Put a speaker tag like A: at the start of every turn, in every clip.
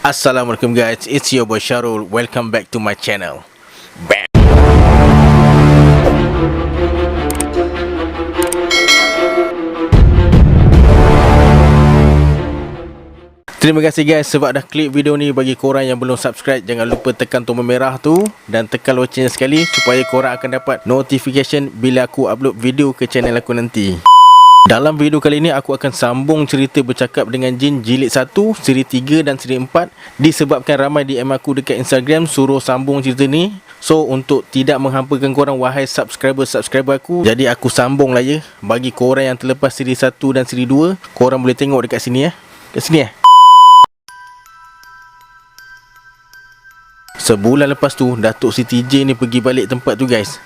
A: Assalamualaikum guys, it's your boy Syarul. Welcome back to my channel. Bam. Terima kasih guys sebab dah klik video ni. Bagi korang yang belum subscribe, jangan lupa tekan tombol merah tu dan tekan lonceng sekali supaya korang akan dapat notification bila aku upload video ke channel aku nanti. Dalam video kali ini aku akan sambung cerita bercakap dengan jin jilid 1, siri 3 dan siri 4. Disebabkan ramai DM aku dekat Instagram suruh sambung cerita ni. So untuk tidak menghampakan korang wahai subscriber aku, jadi aku sambung lah ya. Bagi korang yang terlepas siri 1 dan siri 2, korang boleh tengok dekat sini ya. Kat sini ya. Sebulan lepas tu Datuk Siti J ni pergi balik tempat tu guys.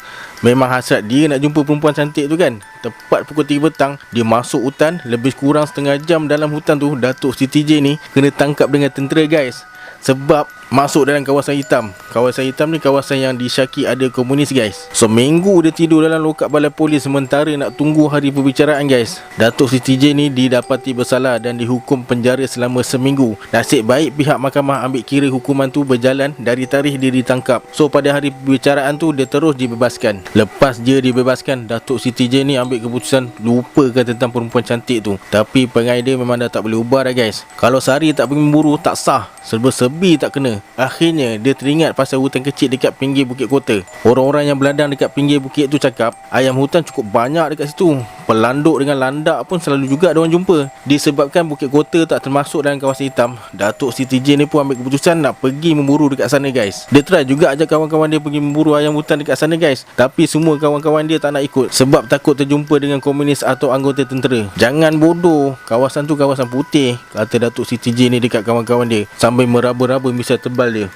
A: Memang hasrat dia nak jumpa perempuan cantik tu kan. Tepat pukul 3 petang dia masuk hutan. Lebih kurang setengah jam dalam hutan tu Datuk Siti J ni kena tangkap dengan tentera guys. Sebab masuk dalam kawasan hitam. Kawasan hitam ni kawasan yang disyaki ada komunis guys. Seminggu dia tidur dalam lokap balai polis sementara nak tunggu hari perbicaraan guys. Datuk Siti J ni didapati bersalah dan dihukum penjara selama seminggu. Nasib baik pihak mahkamah ambil kira hukuman tu berjalan dari tarikh dia ditangkap. So pada hari perbicaraan tu dia terus dibebaskan. Lepas dia dibebaskan, Datuk Siti J ni ambil keputusan lupakan tentang perempuan cantik tu. Tapi perangai dia memang dah tak boleh ubah dah guys. Kalau sehari tak pergi memburu tak sah. Serba-serbi tak kena. Akhirnya dia teringat pasal hutan kecil dekat pinggir Bukit Kota. Orang-orang yang beladang dekat pinggir bukit tu cakap ayam hutan cukup banyak dekat situ. Pelanduk dengan landak pun selalu juga diorang jumpa. Disebabkan Bukit Kota tak termasuk dalam kawasan hitam, Datuk Siti J ni pun ambil keputusan nak pergi memburu dekat sana guys. Dia try juga ajak kawan-kawan dia pergi memburu ayam hutan dekat sana guys. Tapi semua kawan-kawan dia tak nak ikut sebab takut terjumpa dengan komunis atau anggota tentera. Jangan bodoh, kawasan tu kawasan putih, kata Datuk Siti J ni dekat kawan-kawan dia sambil meraba-raba misai tebal dia.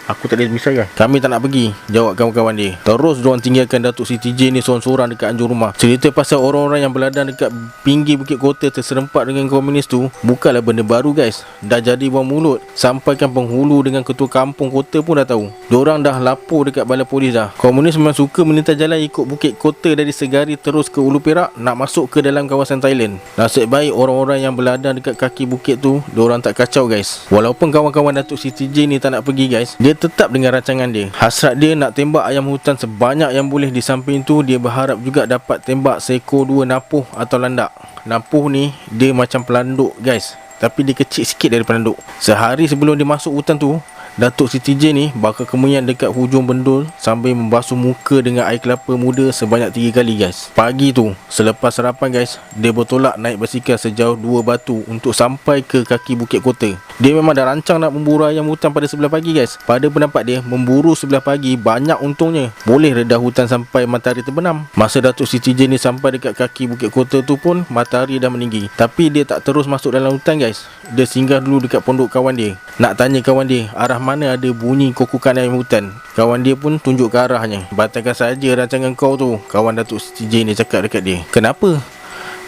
A: Aku tak ada misai kan? Kami tak nak pergi, jawab kawan-kawan dia. Terus diorang tinggalkan Datuk Siti J ni seorang-seorang dekat anjung rumah. Cerita pasal orang-orang yang beladang dekat pinggir Bukit Kota terserempak dengan komunis tu bukanlah benda baru guys. Dah jadi buang mulut. Sampaikan penghulu dengan ketua kampung kota pun dah tahu. Diorang dah lapor dekat balai polis dah. Komunis memang suka melintas jalan ikut Bukit Kota dari Segari terus ke Ulu Perak nak masuk ke dalam kawasan Thailand. Nasib baik orang-orang yang beladang dekat kaki bukit tu diorang tak kacau guys. Walaupun kawan-kawan Datuk Siti J ni tak nak pergi guys, dia tetap dengan rancangan dia. Hasrat dia nak tembak ayam hutan sebanyak yang boleh. Di samping tu dia berharap juga dapat tembak seekor 2 napuh atau landak. Napuh ni dia macam pelanduk guys, tapi dia kecil sikit dari pelanduk. Sehari sebelum dia masuk hutan tu, Datuk Siti J ni bakar kemenyan dekat hujung bendul sambil membasuh muka dengan air kelapa muda sebanyak 3 kali guys. Pagi tu selepas sarapan guys, dia bertolak naik basikal sejauh 2 batu untuk sampai ke kaki Bukit Kota. Dia memang dah rancang nak memburu ayam hutan pada sebelah pagi guys. Pada pendapat dia, memburu sebelah pagi banyak untungnya. Boleh reda hutan sampai matahari terbenam. Masa Datuk Siti J ni sampai dekat kaki Bukit Kota tu pun matahari dah meninggi. Tapi dia tak terus masuk dalam hutan guys. Dia singgah dulu dekat pondok kawan dia. Nak tanya kawan dia arah mana ada bunyi kokokan ayam hutan. Kawan dia pun tunjuk ke arahnya. Batalkan saja rancangan kau tu, kawan Datuk Siti J ni cakap dekat dia. Kenapa?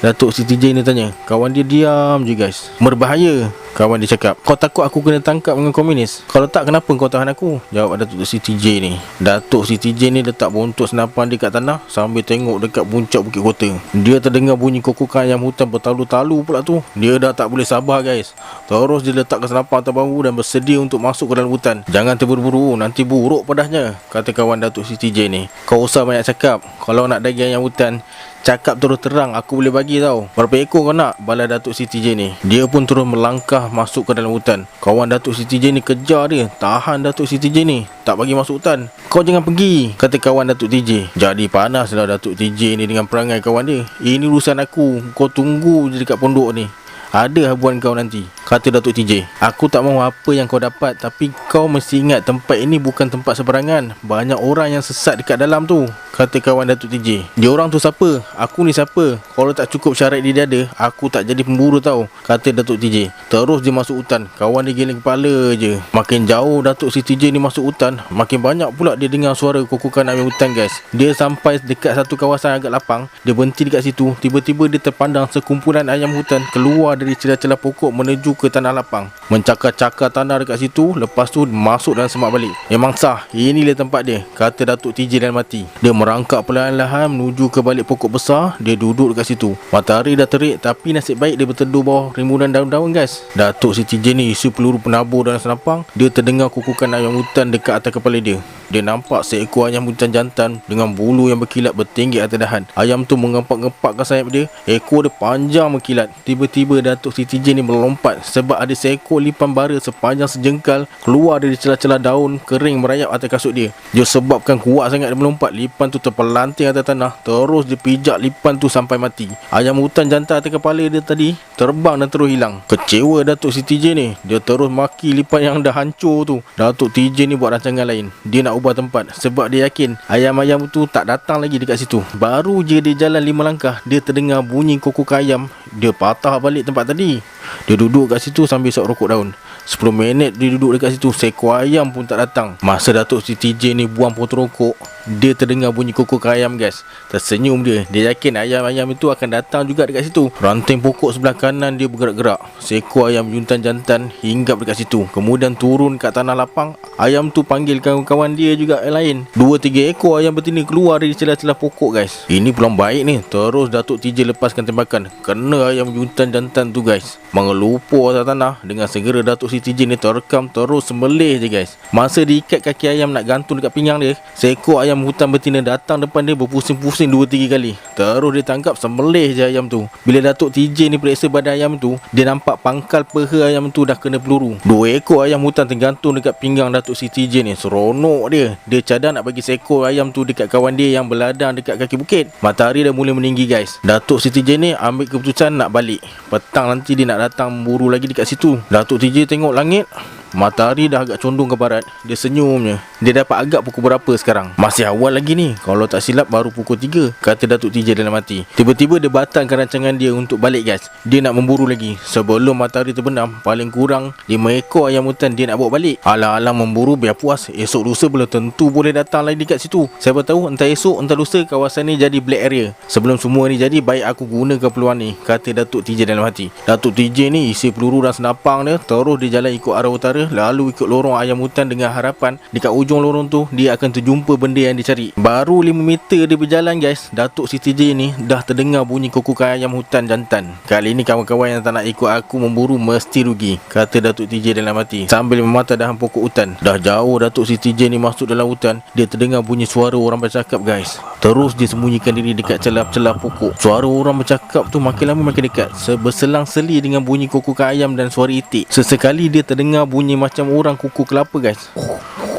A: Datuk Siti J ni tanya. Kawan dia diam je guys. Berbahaya, kawan dia cakap. Kau takut aku kena tangkap dengan komunis? Kalau tak, kenapa kau tahan aku? Jawab Datuk Siti J ni. Datuk Siti J ni letak bontot senapan dia kat tanah sambil tengok dekat puncak Bukit Kota. Dia terdengar bunyi kokokan ayam hutan bertalu-talu pula tu. Dia dah tak boleh sabar guys. Terus dia letakkan senapan atas bahu dan bersedia untuk masuk ke dalam hutan. Jangan terburu-buru, nanti buruk pedasnya, kata kawan Datuk Siti J ni. Kau usah banyak cakap. Kalau nak daging ayam hutan, cakap terus terang, aku boleh bagi tau. Berapa ekor kau nak? Bala Datuk Siti J ni. Dia pun terus melangkah masuk ke dalam hutan. Kawan Datuk Siti J ni kejar dia, tahan Datuk Siti J ni, tak bagi masuk hutan. Kau jangan pergi, kata kawan Datuk TJ. Jadi panaslah Datuk TJ ni dengan perangai kawan dia. Ini urusan aku, kau tunggu je dekat pondok ni. Ada habuan kau nanti, kata Datuk TJ. Aku tak mahu apa yang kau dapat, tapi kau mesti ingat tempat ini bukan tempat seberangan. Banyak orang yang sesat dekat dalam tu, kata kawan Datuk TJ. Dia orang tu siapa? Aku ni siapa? Kalau tak cukup syarat dia ada, aku tak jadi pemburu tau, kata Datuk TJ. Terus dia masuk hutan. Kawan dia giling kepala je. Makin jauh Datuk Siti J ni masuk hutan, makin banyak pula dia dengar suara kokokan ayam hutan guys. Dia sampai dekat satu kawasan agak lapang. Dia berhenti dekat situ. Tiba-tiba dia terpandang sekumpulan ayam hutan keluar dari celah-celah pokok menuju ke tanah lapang. Mencakar-cakar tanah dekat situ, lepas tu masuk dan semak balik. Memang sah, inilah tempat dia, kata Datuk TJ dan mati. Dia merangkak perlahan-lahan menuju ke balik pokok besar. Dia duduk dekat situ. Matahari dah terik, tapi nasib baik dia berteduh bawah rimbunan daun-daun guys. Datuk Siti Jane ni isi peluru penabur dalam senapang. Dia terdengar kukukan ayam hutan dekat atas kepala dia. Dia nampak seekor ayam hutan jantan dengan bulu yang berkilat bertinggi atas dahan. Ayam tu mengempak-ngempakkan sayap dia. Ekor dia panjang berkilat. Tiba-tiba Datuk Siti Jane ni melompat sebab ada seekor lipan bara sepanjang sejengkal keluar dari celah-celah daun kering merayap atas kasut dia. Dia sebabkan kuat sangat dia melompat, lipan tu terpelanting atas tanah. Terus dia pijak lipan tu sampai mati. Ayam hutan jantan atas kepala dia tadi terbang dan terus hilang. Kecewa Datuk Siti Jane ni. Dia terus maki lipan yang dah hancur tu. Datuk Siti Jane ni buat rancangan lain. Dia nak ubah tempat sebab dia yakin ayam-ayam tu tak datang lagi dekat situ. Baru je dia jalan 5 langkah, dia terdengar bunyi kokok ayam. Dia patah balik tempat tadi. Dia duduk kat situ sambil isap rokok daun. 10 minit dia duduk dekat situ, seekor ayam pun tak datang. Masa Datuk Siti Jane ni buang potong rokok, dia terdengar bunyi kokok ayam guys. Tersenyum dia. Dia yakin ayam-ayam itu akan datang juga dekat situ. Ranting pokok sebelah kanan dia bergerak-gerak. Seekor ayam jantan hinggap dekat situ, kemudian turun kat tanah lapang. Ayam tu panggil kawan-kawan dia juga yang lain. 2-3 ekor ayam betina keluar dari celah-celah pokok guys. Ini peluang baik ni. Terus Datuk TJ lepaskan tembakan. Kena ayam jantan tu guys, mengelupur atas tanah. Dengan segera Datuk Siti Jane ni terekam terus sembelih je guys. Masa diikat kaki ayam nak gantung dekat pinggang dia, seekor ayam hutan betina datang depan dia berpusing-pusing 2-3 kali. Terus dia tangkap sembelih je ayam tu. Bila Datuk TJ ni periksa badan ayam tu, dia nampak pangkal peha ayam tu dah kena peluru. 2 ekor ayam hutan tergantung dekat pinggang Datuk Siti Jane ni. Seronok dia. Dia cadang nak bagi seekor ayam tu dekat kawan dia yang berladang dekat kaki bukit. Matahari dah mula meninggi guys. Datuk Siti Jane ni ambil keputusan nak balik. Petang nanti dia nak datang memburu lagi dekat situ. Datuk TJ tengok langit, matahari dah agak condong ke barat. Dia senyumnya. Dia dapat agak pukul berapa sekarang? Masih awal lagi ni. Kalau tak silap baru pukul 3, kata Datuk TJ dalam hati. Tiba-tiba dia batalkan rancangan dia untuk balik guys. Dia nak memburu lagi. Sebelum matahari terbenam, paling kurang 5 ekor ayam hutan dia nak bawa balik. Alang-alang memburu biar puas. Esok lusa belum tentu boleh datang lagi dekat situ. Siapa tahu entah esok entah lusa kawasan ni jadi black area. Sebelum semua ni jadi, baik aku gunakan peluang ni, kata Datuk TJ dalam hati. Datuk TJ ni isi peluru dan senapang dia. Terus dia jalan ikut arah utara, lalu ikut lorong ayam hutan dengan harapan dekat ujung lorong tu dia akan terjumpa benda yang dicari. Baru 5 meter dia berjalan guys, Datuk Siti Jane ni dah terdengar bunyi kokokan ayam hutan jantan. Kali ni kawan-kawan yang tak nak ikut aku memburu mesti rugi, kata Datuk TJ dalam hati sambil memata dahan pokok hutan. Dah jauh Datuk Siti Jane ni masuk dalam hutan, dia terdengar bunyi suara orang bercakap guys. Terus dia sembunyikan diri dekat celah-celah pokok. Suara orang bercakap tu makin lama makin dekat, berselang-seli dengan bunyi kokokan ayam dan suara itik. Sesekali dia terdengar bunyi macam orang kuku kelapa guys.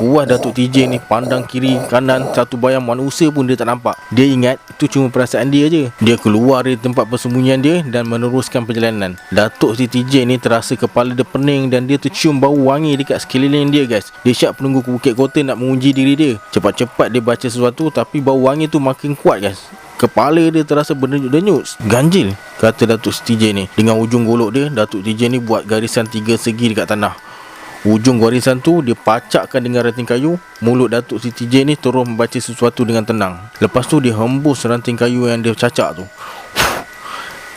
A: Kuat Datuk TJ ni pandang kiri kanan, satu bayang manusia pun dia tak nampak. Dia ingat itu cuma perasaan dia je. Dia keluar dari tempat persembunyian dia dan meneruskan perjalanan. Datuk Siti Jane ni terasa kepala dia pening dan dia tercium bau wangi dekat sekeliling dia guys. Dia syak penunggu bukit kota nak menguji diri dia. Cepat-cepat dia baca sesuatu, tapi bau wangi tu makin kuat guys. Kepala dia terasa berdenyut-denyut. Ganjil, kata Datuk Siti Jane ni. Dengan ujung golok dia, Datuk TJ ni buat garisan 3 segi dekat tanah. Ujung garisan tu dia pacakkan dengan ranting kayu. Mulut Datuk Siti Jane ni terus membaca sesuatu dengan tenang. Lepas tu dia hembus ranting kayu yang dia cacak tu.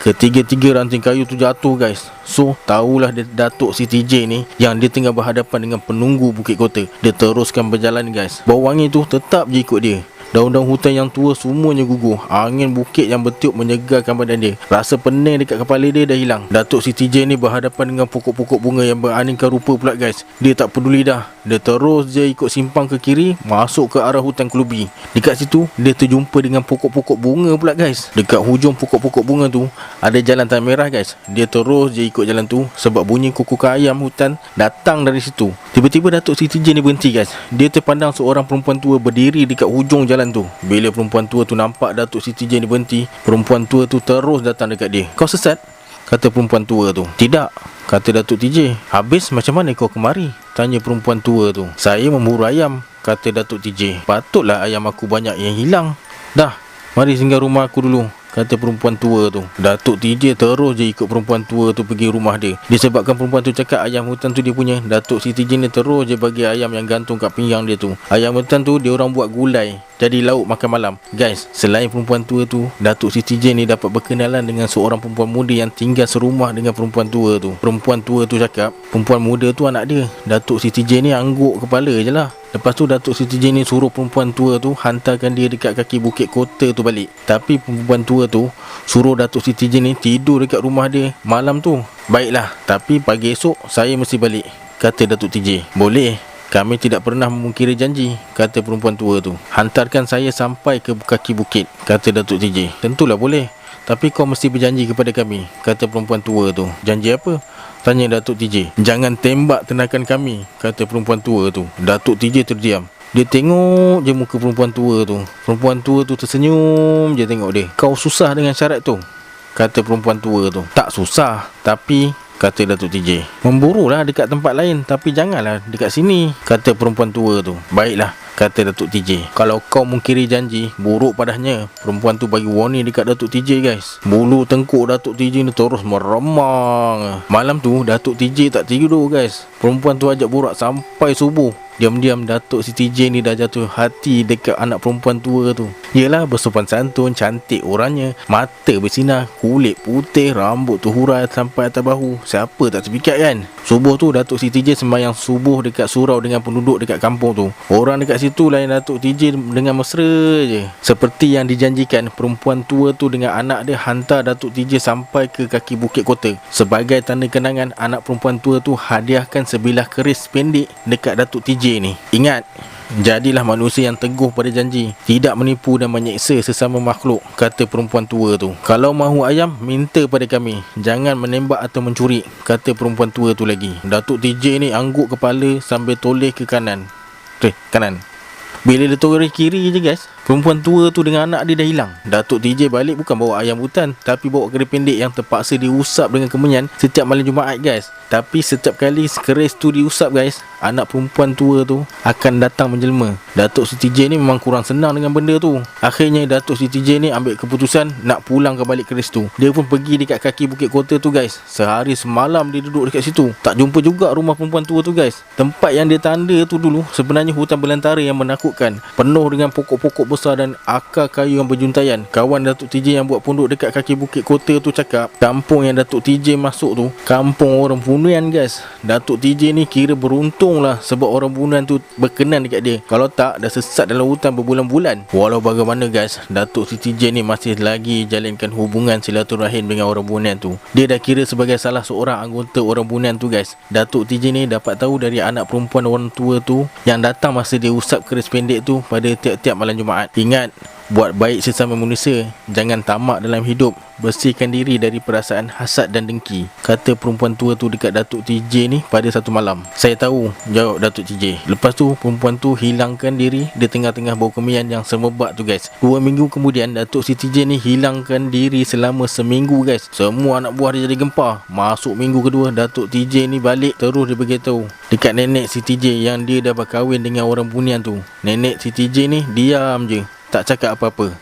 A: Ketiga-tiga ranting kayu tu jatuh guys. So tahulah Datuk Siti Jane ni yang dia tengah berhadapan dengan penunggu bukit kota. Dia teruskan berjalan guys. Bau wangi tu tetap je ikut dia. Daun-daun hutan yang tua semuanya gugur. Angin bukit yang bertiup menyegarkan badan dia. Rasa pening dekat kepala dia dah hilang. Datuk Siti Jane ni berhadapan dengan pokok-pokok bunga yang beraneka rupa pula guys. Dia tak peduli dah. Dia terus je ikut simpang ke kiri, masuk ke arah hutan kelubi. Dekat situ dia terjumpa dengan pokok-pokok bunga pula guys. Dekat hujung pokok-pokok bunga tu ada jalan tanah merah guys. Dia terus je ikut jalan tu sebab bunyi kokokan ayam hutan datang dari situ. Tiba-tiba Datuk Siti Jane ni berhenti guys. Dia terpandang seorang perempuan tua berdiri dekat hujung jalan tu. Bila perempuan tua tu nampak Datuk Siti Jane ni berhenti, perempuan tua tu terus datang dekat dia. Kau sesat? Kata perempuan tua tu. Tidak, kata Datuk TJ. Habis macam mana kau kemari? Tanya perempuan tua tu. Saya memburu ayam, kata Datuk TJ. Patutlah ayam aku banyak yang hilang. Dah, mari singgah rumah aku dulu, kata perempuan tua tu. Datuk TJ terus je ikut perempuan tua tu pergi rumah dia. Disebabkan perempuan tu cakap ayam hutan tu dia punya, Datuk Siti Jane ni terus je bagi ayam yang gantung kat pinggang dia tu. Ayam hutan tu dia orang buat gulai. jadi lauk makan malam. Guys, selain perempuan tua tu, Datuk Siti J ni dapat berkenalan dengan seorang perempuan muda yang tinggal serumah dengan perempuan tua tu. Perempuan tua tu cakap perempuan muda tu anak dia. Datuk Siti J ni angguk kepala je lah. Lepas tu Datuk Siti J ni suruh perempuan tua tu hantarkan dia dekat kaki bukit kota tu balik. Tapi perempuan tua tu suruh Datuk Siti J ni tidur dekat rumah dia malam tu. Baiklah, tapi pagi esok saya mesti balik, kata Datuk TJ. Boleh, kami tidak pernah memungkiri janji, kata perempuan tua tu. Hantarkan saya sampai ke kaki bukit, kata Datuk TJ. Tentulah boleh, tapi kau mesti berjanji kepada kami, kata perempuan tua tu. Janji apa? Tanya Datuk TJ. Jangan tembak tenakan kami, kata perempuan tua tu. Datuk TJ terdiam. Dia tengok je muka perempuan tua tu. Perempuan tua tu tersenyum je tengok dia. Kau susah dengan syarat tu, kata perempuan tua tu. Tak susah, tapi, kata Datuk TJ, memburulah dekat tempat lain, tapi janganlah dekat sini, kata perempuan tua tu. Baiklah, kata Datuk TJ. Kalau kau mungkiri janji, buruk padahnya. Perempuan tu bagi warning dekat Datuk TJ, guys. Bulu tengkuk Datuk TJ ni terus meremang. Malam tu Datuk TJ tak tidur, guys. Perempuan tu ajak borak sampai subuh. Diam-diam Datuk Siti J ni dah jatuh hati dekat anak perempuan tua tu. Yelah, bersopan santun, cantik orangnya, mata bersinar, kulit putih, rambut tu hurai sampai atas bahu. Siapa tak terpikat kan? Subuh tu Datuk Siti J sembahyang subuh dekat surau dengan penduduk dekat kampung tu. Orang dekat situ layan Datuk TJ dengan mesra je. Seperti yang dijanjikan, perempuan tua tu dengan anak dia hantar Datuk TJ sampai ke kaki bukit kota. Sebagai tanda kenangan, anak perempuan tua tu hadiahkan sebilah keris pendek dekat Datuk TJ ni. Ingat, jadilah manusia yang teguh pada janji, tidak menipu dan menyeksa sesama makhluk, kata perempuan tua tu. Kalau mahu ayam, minta pada kami, jangan menembak atau mencuri, kata perempuan tua tu lagi. Datuk TJ ni angguk kepala sambil toleh ke kanan. Kanan. Bila dia toleh kiri je, guys, perempuan tua tu dengan anak dia dah hilang. Datuk TJ balik bukan bawa ayam hutan, tapi bawa keris pendek yang terpaksa diusap dengan kemenyan setiap malam Jumaat, guys. Tapi setiap kali keris tu diusap, guys, anak perempuan tua tu akan datang menjelma. Datuk Siti J ni memang kurang senang dengan benda tu. Akhirnya Datuk Siti J ni ambil keputusan nak pulang ke balik keris tu. Dia pun pergi dekat kaki bukit kota tu, guys. Sehari semalam dia duduk dekat situ. Tak jumpa juga rumah perempuan tua tu, guys. Tempat yang dia tanda tu dulu sebenarnya hutan belantara yang menakutkan, penuh dengan pokok-pokok besar dan akar kayu yang berjuntaian. Kawan Datuk TJ yang buat pondok dekat kaki bukit kota tu cakap, kampung yang Datuk TJ masuk tu kampung orang Bunian, guys. Datuk TJ ni kira beruntung lah sebab orang Bunian tu berkenan dekat dia. Kalau tak, dah sesat dalam hutan berbulan-bulan. Walau bagaimana, guys, Datuk Siti J ni masih lagi jalinkan hubungan silaturahim dengan orang Bunian tu. Dia dah kira sebagai salah seorang anggota orang Bunian tu, guys. Datuk TJ ni dapat tahu dari anak perempuan orang tua tu yang datang masa dia usap keris pendek tu pada tiap-tiap malam Jumaat. Ingat, buat baik sesama manusia, jangan tamak dalam hidup, bersihkan diri dari perasaan hasad dan dengki, kata perempuan tua tu dekat Datuk TJ ni pada satu malam. Saya tahu, jawab Datuk TJ. Lepas tu perempuan tu hilangkan diri di tengah-tengah bau kemian yang semerbak tu, guys. 2 minggu kemudian Datuk Siti J ni hilangkan diri selama seminggu, guys. Semua anak buah dia jadi gempar. Masuk minggu kedua, Datuk TJ ni balik, terus dia beritahu dekat nenek Siti J yang dia dah berkahwin dengan orang Bunian tu. Nenek Siti J ni diam je, tak cakap apa-apa.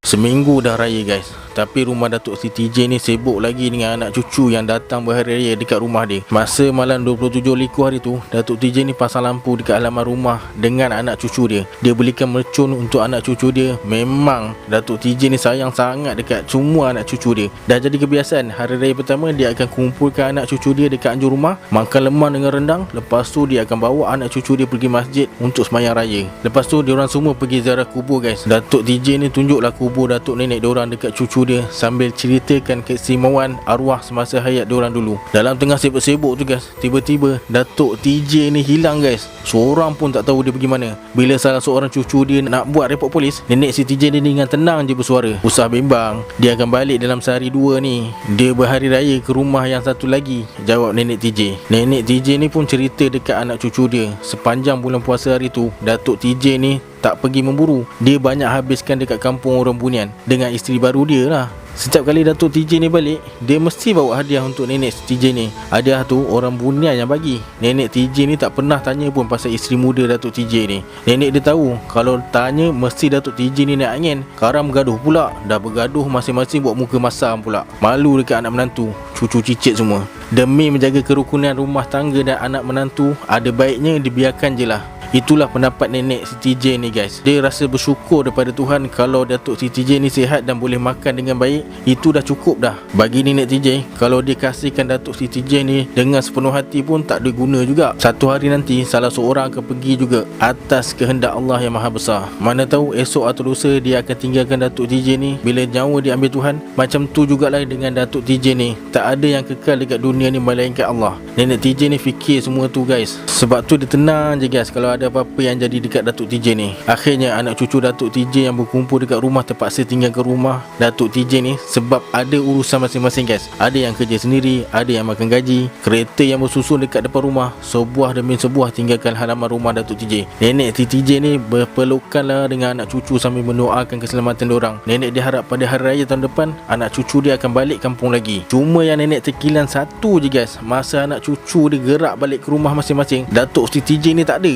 A: Seminggu dah raya, guys, tapi rumah Datuk Siti J ni sibuk lagi dengan anak cucu yang datang berhari raya dekat rumah dia. Masa malam 27 liku hari tu, Datuk TJ ni pasang lampu dekat halaman rumah dengan anak cucu dia. Dia belikan mercun untuk anak cucu dia. Memang Datuk TJ ni sayang sangat dekat semua anak cucu dia. Dah jadi kebiasaan, hari raya pertama dia akan kumpulkan anak cucu dia dekat anjur rumah, makan lemang dengan rendang. Lepas tu dia akan bawa anak cucu dia pergi masjid untuk sembahyang raya. Lepas tu diorang semua pergi ziarah kubur, guys. Datuk TJ ni tunjuklah kubur datuk nenek diorang dekat cucu dia sambil ceritakan keistimewaan arwah semasa hayat diorang dulu. Dalam tengah sibuk-sibuk tu, guys, tiba-tiba Datuk TJ ni hilang, guys. Seorang pun tak tahu dia pergi mana. Bila salah seorang cucu dia nak buat report polis, nenek Siti J ni dengan tenang je bersuara, "Usah bimbang, dia akan balik dalam sehari dua ni. Dia berhari raya ke rumah yang satu lagi," jawab nenek TJ. Nenek TJ ni pun cerita dekat anak cucu dia, sepanjang bulan puasa hari tu Datuk TJ ni tak pergi memburu. Dia banyak habiskan dekat kampung orang Bunian dengan isteri baru dia lah. Setiap kali Datuk TJ ni balik, dia mesti bawa hadiah untuk nenek TJ ni. Hadiah tu orang Bunian yang bagi. Nenek TJ ni tak pernah tanya pun pasal isteri muda Datuk TJ ni. Nenek dia tahu kalau tanya mesti Datuk TJ ni naik angin. Karam bergaduh pula. Dah bergaduh masing-masing buat muka masam pula. Malu dekat anak menantu, cucu cicit semua. Demi menjaga kerukunan rumah tangga dan anak menantu, ada baiknya dibiarkan je lah. Itulah pendapat nenek Siti J ni guys. Dia rasa bersyukur daripada Tuhan kalau Datuk Siti J ni sihat dan boleh makan dengan baik. Itu dah cukup dah. Bagi nenek TJ, kalau dia kasihkan Datuk Siti J ni dengan sepenuh hati pun tak ada guna juga. Satu hari nanti salah seorang akan pergi juga atas kehendak Allah yang Maha Besar. Mana tahu esok atau lusa dia akan tinggalkan Datuk TJ ni bila nyawa diambil Tuhan. Macam tu jugalah dengan Datuk TJ ni. Tak ada yang kekal dekat dunia ni melainkan Allah. Nenek TJ ni fikir semua tu guys. Sebab tu dia tenang je guys kalau ada apa-apa yang jadi dekat Datuk TJ ni. Akhirnya anak cucu Datuk TJ yang berkumpul dekat rumah terpaksa tinggal ke rumah Datuk TJ ni sebab ada urusan masing-masing guys. Ada yang kerja sendiri, ada yang makan gaji. Kereta yang bersusun dekat depan rumah, sebuah demi sebuah tinggalkan halaman rumah Datuk TJ. Nenek TJ ni berpelukanlah dengan anak cucu sambil mendoakan keselamatan diorang. Nenek dia harap pada hari raya tahun depan anak cucu dia akan balik kampung lagi. Cuma yang nenek terkilan satu je guys, masa anak cucu dia gerak balik ke rumah masing-masing, Datuk Siti J ni tak ada.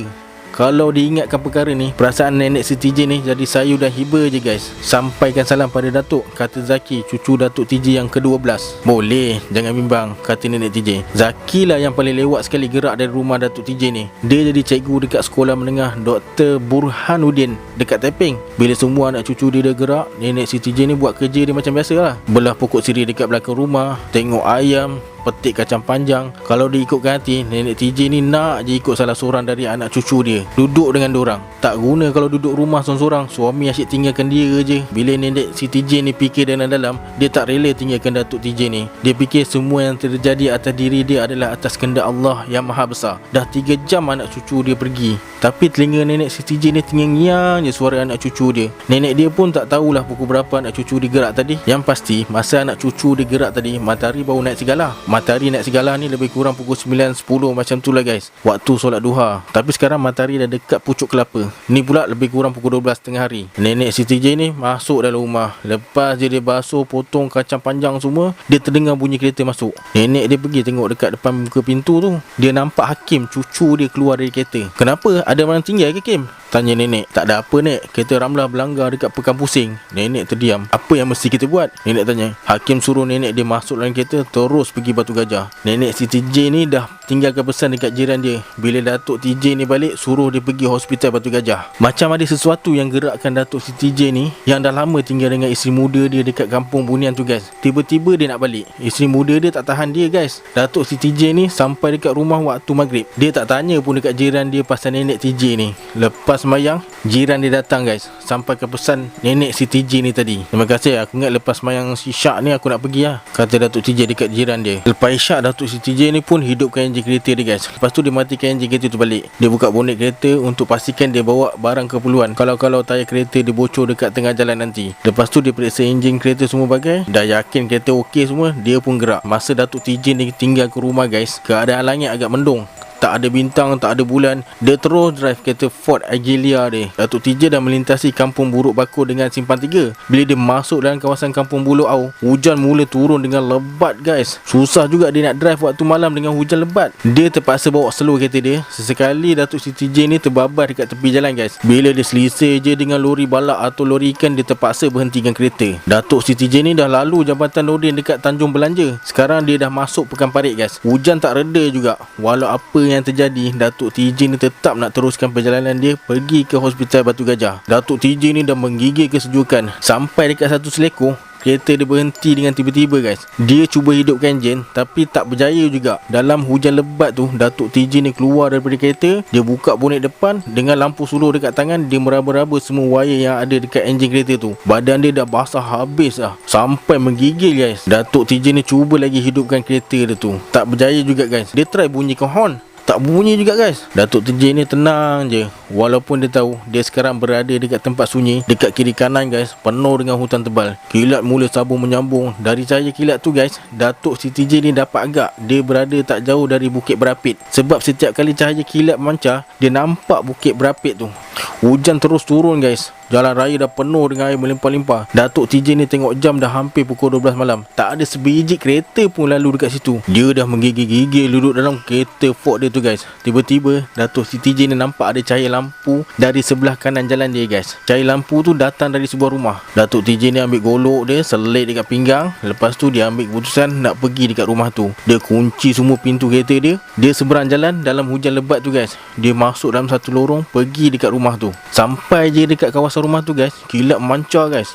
A: Kalau diingatkan perkara ni, perasaan nenek Siti J ni jadi sayu dan hiba je guys. Sampaikan salam pada Datuk, kata Zaki, cucu Datuk TJ yang ke-12. Boleh, jangan bimbang, kata nenek TJ. Zaki lah yang paling lewat sekali gerak dari rumah Datuk TJ ni. Dia jadi cikgu dekat sekolah menengah Dr. Burhanuddin dekat Teping. Bila semua anak cucu dia dah gerak, nenek Siti J ni buat kerja dia macam biasa lah. Belah pokok sirih dekat belakang rumah, tengok ayam, petik kacang panjang. Kalau dia ikutkan hati, nenek TJ ni nak je ikut salah seorang dari anak cucu dia, duduk dengan dorang. Tak guna kalau duduk rumah seorang-seorang, suami asyik tinggalkan dia je. Bila nenek Siti J ni fikir dalam-dalam, dia tak rela tinggalkan Datuk TJ ni. Dia fikir semua yang terjadi atas diri dia adalah atas kehendak Allah yang Maha Besar. Dah 3 jam anak cucu dia pergi, tapi telinga nenek Siti J ni terngiang je suara anak cucu dia. Nenek dia pun tak tahulah pukul berapa anak cucu dia gerak tadi. Yang pasti masa anak cucu dia gerak tadi, matahari baru naik segala. Matahari naik segala ni lebih kurang pukul 9-10 macam tu lah guys, waktu solat duha. Tapi sekarang matahari dah dekat pucuk kelapa. Ni pula lebih kurang pukul 12 tengah hari. Nenek Siti J ni masuk dalam rumah. Lepas je dia basuh, potong kacang panjang semua, dia terdengar bunyi kereta masuk. Nenek dia pergi tengok dekat depan muka pintu tu. Dia nampak Hakim, cucu dia, keluar dari kereta. Kenapa? Ada orang tinggal ke Kim? Tanya nenek. Tak ada apa nek, kereta Ramlah berlanggar dekat Pekan Pusing. Nenek terdiam. Apa yang mesti kita buat? Nenek tanya. Hakim suruh nenek dia masuk dalam kereta, terus pergi Batu Gajah. Nenek Siti J ni dah tinggalkan pesan dekat jiran dia. Bila Datuk TJ ni balik, suruh dia pergi hospital Batu Gajah. Macam ada sesuatu yang gerakkan Datuk Siti J ni, yang dah lama tinggal dengan isteri muda dia dekat kampung Bunian tu guys. Tiba-tiba dia nak balik. Isteri muda dia tak tahan dia guys. Datuk Siti J ni sampai dekat rumah waktu maghrib. Dia tak tanya pun dekat jiran dia pasal nenek TJ ni. Lepas sembahyang, jiran dia datang guys, sampaikan pesan nenek Siti J ni tadi. Terima kasih, aku ingat lepas sembahyang isyak ni aku nak pergi lah, kata Datuk TJ dekat jiran dia. Lepas isyak, Datuk Siti J ni pun hidupkan enjin kereta dia guys. Lepas tu dia matikan enjin kereta tu balik. Dia buka bonet kereta untuk pastikan dia bawa barang keperluan, kalau tayar kereta dia bocor dekat tengah jalan nanti. Lepas tu dia periksa enjin kereta semua bagai. Dah yakin kereta okey semua, dia pun gerak. Masa Datuk TJ ni tinggal ke rumah guys, keadaan langit agak mendung. Tak ada bintang, tak ada bulan. Dia terus drive kereta Ford Agilia dia. Datuk TJ dah melintasi kampung Buruk Bakor dengan Simpang 3. Bila dia masuk dalam kawasan kampung Bulu Au, hujan mula turun dengan lebat guys. Susah juga dia nak drive waktu malam dengan hujan lebat. Dia terpaksa bawa slow kereta dia. Sesekali Datuk Siti J ni terbabar dekat tepi jalan guys. Bila dia selisih je dengan lori balak atau lori ikan, dia terpaksa berhentikan kereta. Datuk Siti J ni dah lalu Jambatan Nordin dekat Tanjung Belanja. Sekarang dia dah masuk Pekan Parit guys. Hujan tak reda juga. Walau apa yang terjadi, Datuk TJ ni tetap nak teruskan perjalanan dia pergi ke hospital Batu Gajah. Datuk TJ ni dah menggigil kesejukan. Sampai dekat satu selekor, kereta dia berhenti dengan tiba-tiba guys. Dia cuba hidupkan enjin tapi tak berjaya juga. Dalam hujan lebat tu, Datuk TJ ni keluar daripada kereta. Dia buka bonet depan, dengan lampu suluh dekat tangan, dia meraba-raba semua wayar yang ada dekat enjin kereta tu. Badan dia dah basah habis lah, sampai menggigil guys. Datuk TJ ni cuba lagi hidupkan kereta dia tu, tak berjaya juga guys. Dia try bunyikan horn, tak bunyi juga guys. Datuk TJ ni tenang je, walaupun dia tahu dia sekarang berada dekat tempat sunyi. Dekat kiri kanan guys, penuh dengan hutan tebal. Kilat mula sambung menyambung. Dari cahaya kilat tu guys, Datuk Siti J ni dapat agak dia berada tak jauh dari Bukit Berapit. Sebab setiap kali cahaya kilat memancar, dia nampak Bukit Berapit tu. Hujan terus turun guys. Jalan raya dah penuh dengan air melimpah-limpah. Datuk TJ ni tengok jam dah hampir pukul 12 malam. Tak ada sebiji kereta pun lalu dekat situ. Dia dah menggigil-gigil duduk dalam kereta Ford dia tu tu guys, tiba-tiba Datuk Siti J ni nampak ada cahaya lampu dari sebelah kanan jalan dia guys. Cahaya lampu tu datang dari sebuah rumah. Datuk TJ ni ambil golok dia, selit dekat pinggang. Lepas tu dia ambil keputusan nak pergi dekat rumah tu. Dia kunci semua pintu kereta dia. Dia seberang jalan dalam hujan lebat tu guys. Dia masuk dalam satu lorong, pergi dekat rumah tu. Sampai je dekat kawasan rumah tu guys, kilat memancar guys.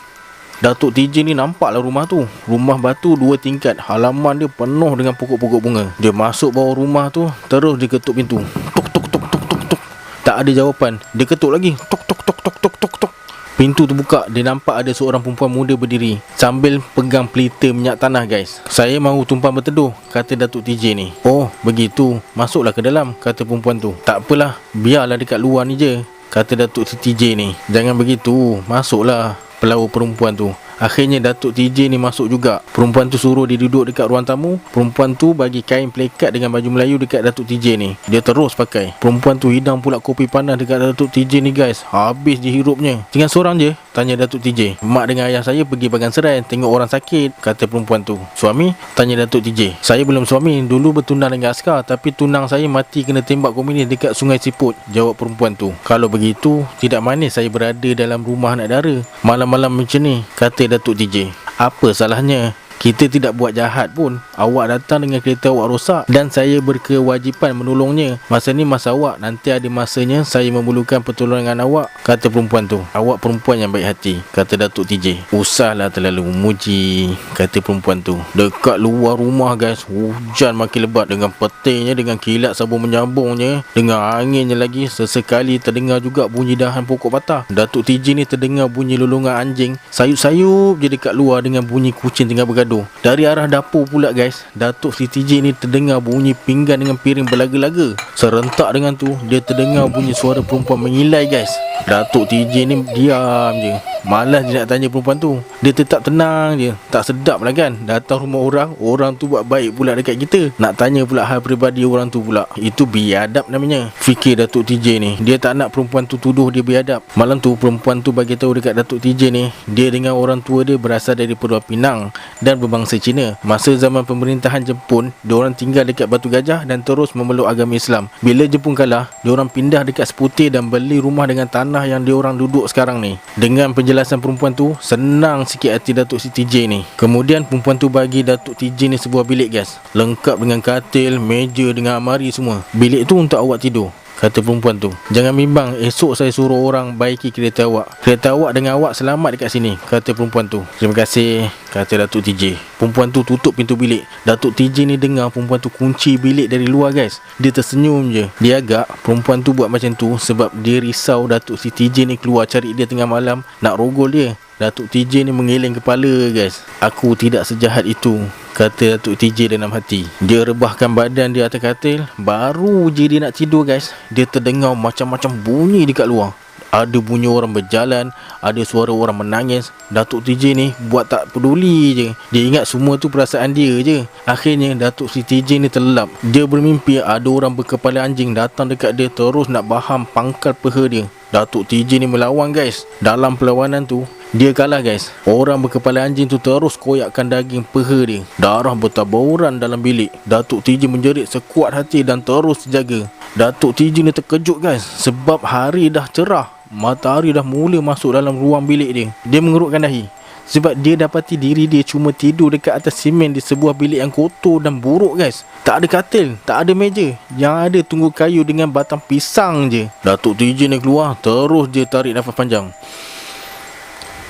A: Datuk TJ ni nampaklah rumah tu. Rumah batu 2 tingkat. Halaman dia penuh dengan pokok-pokok bunga. Dia masuk bawah rumah tu, terus dia ketuk pintu. Tok tok tok tok tok tok. Tak ada jawapan. Dia ketuk lagi. Tok tok tok tok tok tok tok. Pintu tu buka. Dia nampak ada seorang perempuan muda berdiri sambil pegang pelita minyak tanah guys. "Saya mahu tumpang berteduh," kata Datuk TJ ni. "Oh, begitu. Masuklah ke dalam," kata perempuan tu. "Tak apalah, biarlah dekat luar ni je," kata Datuk TJ ni. "Jangan begitu. Masuklah," pelawa perempuan tu. Akhirnya Datuk TJ ni masuk juga. Perempuan tu suruh dia duduk dekat ruang tamu. Perempuan tu bagi kain pelekat dengan baju Melayu dekat Datuk TJ ni. Dia terus pakai. Perempuan tu hidang pula kopi panas dekat Datuk TJ ni guys. Habis dihirupnya. "Tinggal seorang je?" tanya Datuk TJ. "Mak dengan ayah saya pergi Bagan Serai tengok orang sakit," kata perempuan tu. "Suami?" tanya Datuk TJ. "Saya belum suami. Dulu bertunang dengan askar, tapi tunang saya mati kena tembak komunis dekat Sungai Siput," jawab perempuan tu. "Kalau begitu, tidak manis saya berada dalam rumah anak dara malam-malam macam ni," kata Datuk TJ. "Apa salahnya? Kita tidak buat jahat pun. Awak datang dengan kereta awak rosak dan saya berkewajipan menolongnya. Masa ni masa awak. Nanti ada masanya saya memerlukan pertolongan awak," kata perempuan tu. "Awak perempuan yang baik hati," kata Datuk TJ. "Usahlah terlalu memuji," kata perempuan tu. Dekat luar rumah guys, hujan makin lebat dengan petirnya, dengan kilat sabun menyambungnya, dengan anginnya lagi. Sesekali terdengar juga bunyi dahan pokok patah. Datuk TJ ni terdengar bunyi lolongan anjing sayup-sayup je dekat luar dengan bunyi kucing tengah bergaduh. Dari arah dapur pula guys, Datuk Siti J ni terdengar bunyi pinggan dengan piring berlaga-laga. Serentak dengan tu, dia terdengar bunyi suara perempuan mengilai guys. Datuk TJ ni diam je. Malas dia nak tanya perempuan tu. Dia tetap tenang je. Tak sedap lah kan, datang rumah orang, orang tu buat baik pula dekat kita. Nak tanya pula hal peribadi orang tu pula. Itu biadab namanya, fikir Datuk TJ ni. Dia tak nak perempuan tu tuduh dia biadab. Malam tu perempuan tu bagi tahu dekat Datuk TJ ni, dia dengan orang tua dia berasal dari Pulau Pinang dan berbangsa Cina. Masa zaman pemerintahan Jepun, diorang tinggal dekat Batu Gajah dan terus memeluk agama Islam. Bila Jepun kalah, diorang pindah dekat Seputih dan beli rumah dengan tanah yang diorang duduk sekarang ni. Dengan penjelasan perempuan tu, senang sikit hati Datuk Siti J ni. Kemudian perempuan tu bagi Datuk TJ ni sebuah bilik guys, lengkap dengan katil, meja dengan almari semua. "Bilik tu untuk awak tidur," kata perempuan tu. "Jangan bimbang, esok saya suruh orang baiki kereta awak. Kereta awak dengan awak selamat dekat sini," kata perempuan tu. "Terima kasih," kata Datuk TJ. Perempuan tu tutup pintu bilik. Datuk TJ ni dengar perempuan tu kunci bilik dari luar guys. Dia tersenyum je. Dia agak perempuan tu buat macam tu sebab dia risau Datuk si TJ ni keluar cari dia tengah malam nak rogol dia. Datuk TJ ni mengeleng kepala guys. "Aku tidak sejahat itu," kata Datuk TJ dalam hati. Dia rebahkan badan di atas katil. Baru je dia nak tidur guys, dia terdengar macam-macam bunyi dekat luar. Ada bunyi orang berjalan, ada suara orang menangis. Datuk TJ ni buat tak peduli je. Dia ingat semua tu perasaan dia je. Akhirnya Datuk si TJ ni terlelap. Dia bermimpi ada orang berkepala anjing datang dekat dia, terus nak baham pangkal peha dia. Datuk TJ ni melawan guys. Dalam perlawanan tu, dia kalah guys. Orang berkepala anjing tu terus koyakkan daging peha dia. Darah bertaburan dalam bilik. Datuk TJ menjerit sekuat hati dan terus jaga. Datuk TJ ni terkejut guys, sebab hari dah cerah. Matahari dah mula masuk dalam ruang bilik dia. Dia mengerutkan dahi sebab dia dapati diri dia cuma tidur dekat atas simen di sebuah bilik yang kotor dan buruk guys. Tak ada katil, tak ada meja. Yang ada tunggu kayu dengan batang pisang je. Datuk TJ ni keluar, terus dia tarik nafas panjang.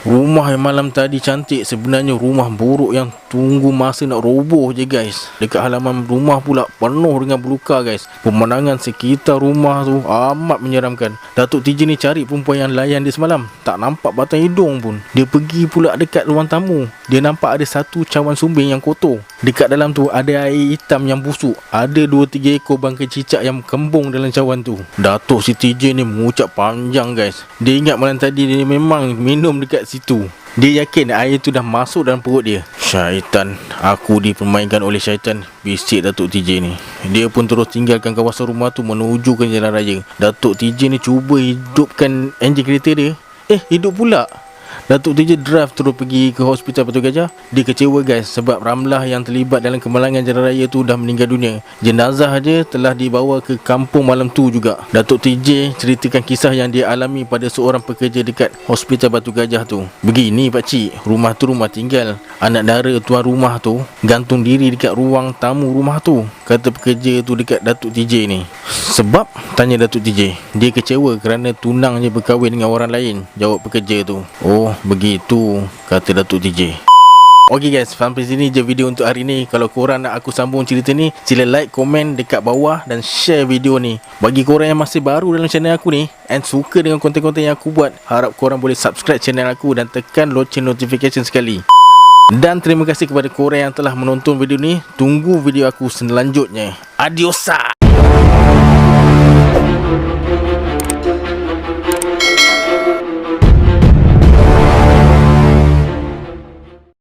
A: Rumah yang malam tadi cantik, sebenarnya rumah buruk yang tunggu masa nak roboh je guys. Dekat halaman rumah pula penuh dengan belukar guys. Pemandangan sekitar rumah tu amat menyeramkan. Datuk TJ ni cari perempuan yang layan dia semalam. Tak nampak batang hidung pun. Dia pergi pula dekat ruang tamu. Dia nampak ada satu cawan sumbing yang kotor. Dekat dalam tu ada air hitam yang busuk. Ada 2-3 ekor bangkai cicak yang kembung dalam cawan tu. Datuk si TJ ni mengucap panjang guys. Dia ingat malam tadi dia memang minum dekat situ. Dia yakin air tu dah masuk dalam perut dia. "Syaitan, aku dipermainkan oleh syaitan," bisik Datuk TJ ni. Dia pun terus tinggalkan kawasan rumah tu menuju ke jalan raya. Datuk TJ ni cuba hidupkan enjin kereta dia. Hidup pula. Datuk TJ drive terus pergi ke hospital Batu Gajah. Dia kecewa guys sebab Ramlah yang terlibat dalam kemalangan jalan raya tu dah meninggal dunia. Jenazah dia telah dibawa ke kampung malam tu juga. Datuk TJ ceritakan kisah yang dia alami pada seorang pekerja dekat hospital Batu Gajah tu. Begini pakcik, rumah tu rumah tinggal. Anak dara tuan rumah tu gantung diri dekat ruang tamu rumah tu, kata pekerja tu dekat Datuk TJ ni. Sebab? Tanya Datuk TJ. Dia kecewa kerana tunangnya berkahwin dengan orang lain, jawab pekerja tu. Oh begitu, kata Datuk TJ. Ok guys, sampai sini je video untuk hari ni. Kalau korang nak aku sambung cerita ni, sila like, komen dekat bawah dan share video ni. Bagi korang yang masih baru dalam channel aku ni and suka dengan konten-konten yang aku buat, harap korang boleh subscribe channel aku dan tekan loceng notification sekali. Dan terima kasih kepada korang yang telah menonton video ni. Tunggu video aku selanjutnya. Adiosa.